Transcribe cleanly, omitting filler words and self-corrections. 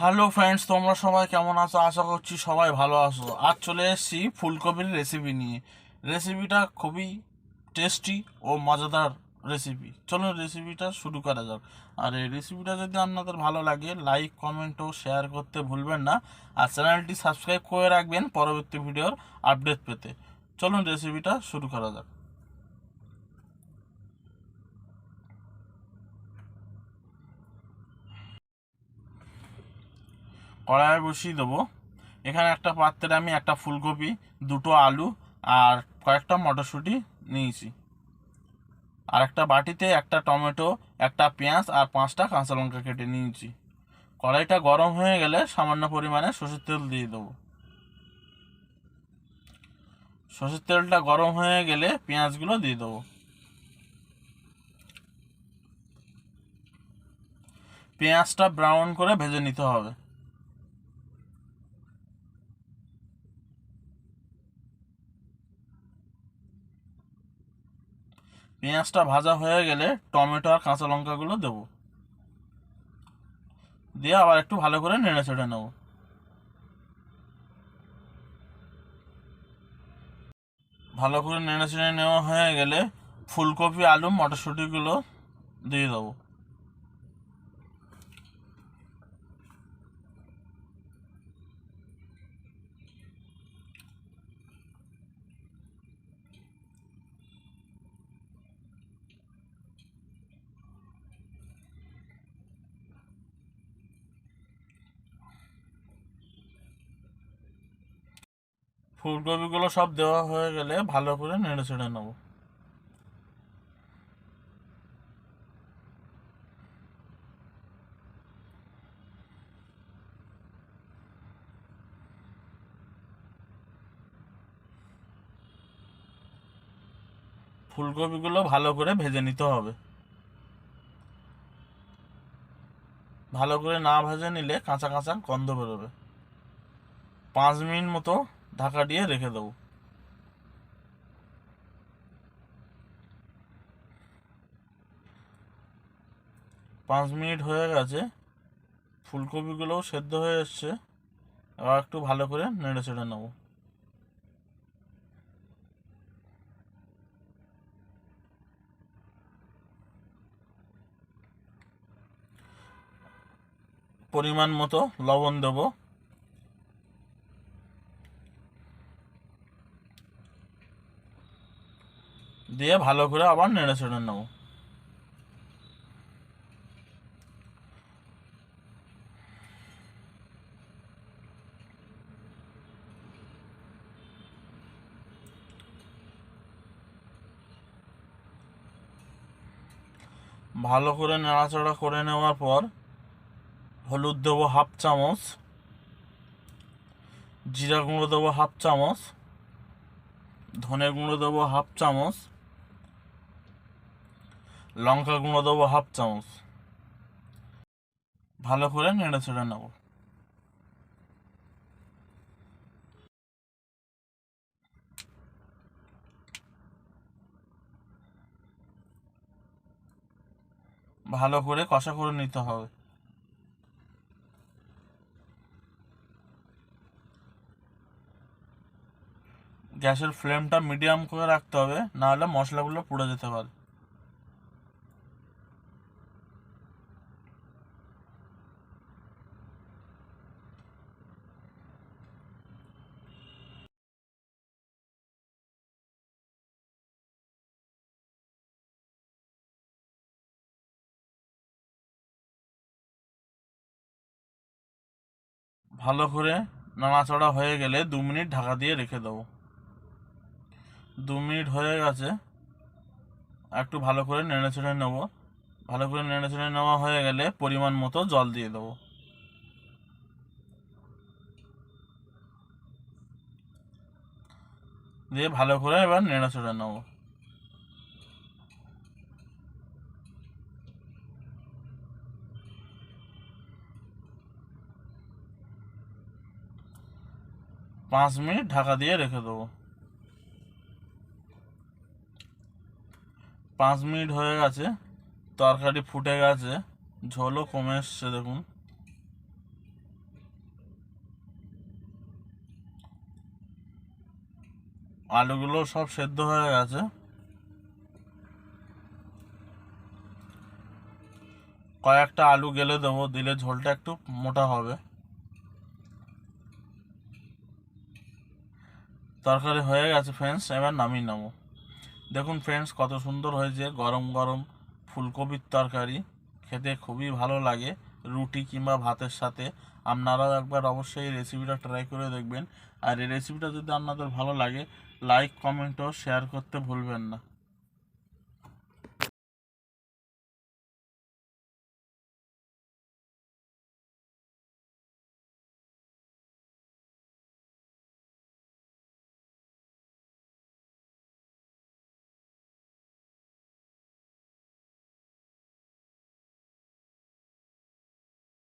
Hello friends, তোমরা সবাই কেমন আছো? আশা করছি সবাই ভালো আছো। আজ চলে এসেছি ফুলকপির রেসিপি নিয়ে। রেসিপিটা খুবই টেস্টি ও মজাদার রেসিপি। চলুন রেসিপিটা শুরু করা যাক। আর এই রেসিপিটা যদি আপনাদের ভালো লাগে, লাইক, কমেন্ট ও শেয়ার করতে ভুলবেন না। আর চ্যানেলটি সাবস্ক্রাইব করে রাখবেন পরবর্তী ভিডিওর আপডেট পেতে। চলুন রেসিপিটা শুরু করা যাক। কড়াইয়ে বসিয়ে দেবো। এখানে একটা পাত্রে আমি একটা ফুলকপি, দুটো আলু আর কয়েকটা মটরশুঁটি নিয়েছি। আর একটা বাটিতে একটা টমেটো, একটা পেঁয়াজ আর 5টা কাঁচা লঙ্কা কেটে নিয়েছি। কড়াইটা গরম হয়ে গেলে সামান্য পরিমাণে সরষের তেল দিয়ে দেবো। সরষের তেলটা গরম হয়ে গেলে পেঁয়াজগুলো দিয়ে দেবো। পেঁয়াজটা ব্রাউন করে ভেজে নিতে হবে। পেঁয়াজটা ভাজা হয়ে গেলে টমেটো আর কাঁচা লঙ্কাগুলো দেবো। দিয়ে আবার একটু ভালো করে নেড়ে চেড়ে নেবো। ভালো করে নেড়ে চেড়ে নেওয়া হয়ে গেলে ফুলকপি, আলু, মটরশুঁটিগুলো দিয়ে দেবো। ফুলকপিগুলো সব দেওয়া হয়ে গেলে ভালো করে নেড়ে চেড়ে নেবো। ফুলকপিগুলো ভালো করে ভেজে নিতে হবে। ভালো করে না ভেজে নিলে কাঁচা কাঁচা গন্ধ বেরোবে। 5 মিনিট মতো ঢাকা দিয়ে রেখে দেবো। 5 মিনিট হয়ে গেছে, ফুলকপিগুলোও সেদ্ধ হয়ে এসছে। এবার একটু ভালো করে নেড়ে চেড়ে নেবো। পরিমাণ মতো লবণ দেবো। দিয়ে ভালো করে আবার নেড়ে চেড়ে নেবো। ভালো করে নাড়াচাড়া করে নেওয়ার পর হলুদ দেবো 1/2 চামচ, জিরা গুঁড়ো দেবো 1/2 চামচ, ধনে গুঁড়ো দেবো 1/2 চামচ, লঙ্কা গুঁড়ো দেবো 1/2 চামচ। ভালো করে নেড়ে চেড়ে নেবো। ভালো করে কষা করে নিতে হবে। গ্যাসের ফ্লেমটা মিডিয়াম করে রাখতে হবে, নাহলে মশলাগুলো পুড়ে যেতে পারে। ভালো করে নাড়াচাড়া হয়ে গেলে 2 মিনিট ঢাকা দিয়ে রেখে দেবো। 2 মিনিট হয়ে গেছে, একটু ভালো করে নেড়ে চেড়ে নেবো। ভালো করে নেড়ে চেড়ে নেওয়া হয়ে গেলে পরিমাণ মতো জল দিয়ে দেবো। দিয়ে ভালো করে এবার নেড়ে চেড়ে নেবো। 5 মিনিট ঢাকা দিয়ে রেখে দেবো। 5 মিনিট হয়ে গেছে, তরকারি ফুটে গেছে, ঝোলও কমে এসছে দেখুন। আলুগুলো সব সেদ্ধ হয়ে গেছে। কয়েকটা আলু গেলে দেবো, দিলে ঝোলটা একটু মোটা হবে। তরকারি হয়ে গেছে ফ্রেন্ডস, এবার নামিয়ে নেবো। দেখুন ফ্রেন্ডস, কত সুন্দর হয়েছে গরম গরম ফুলকপির তরকারি। খেতে খুবই ভালো লাগে রুটি কিংবা ভাতের সাথে। আপনারাও একবার অবশ্যই এই রেসিপিটা ট্রাই করে দেখবেন। আর এই রেসিপিটা যদি আপনাদের ভালো লাগে, লাইক কমেন্ট ও শেয়ার করতে ভুলবেন না।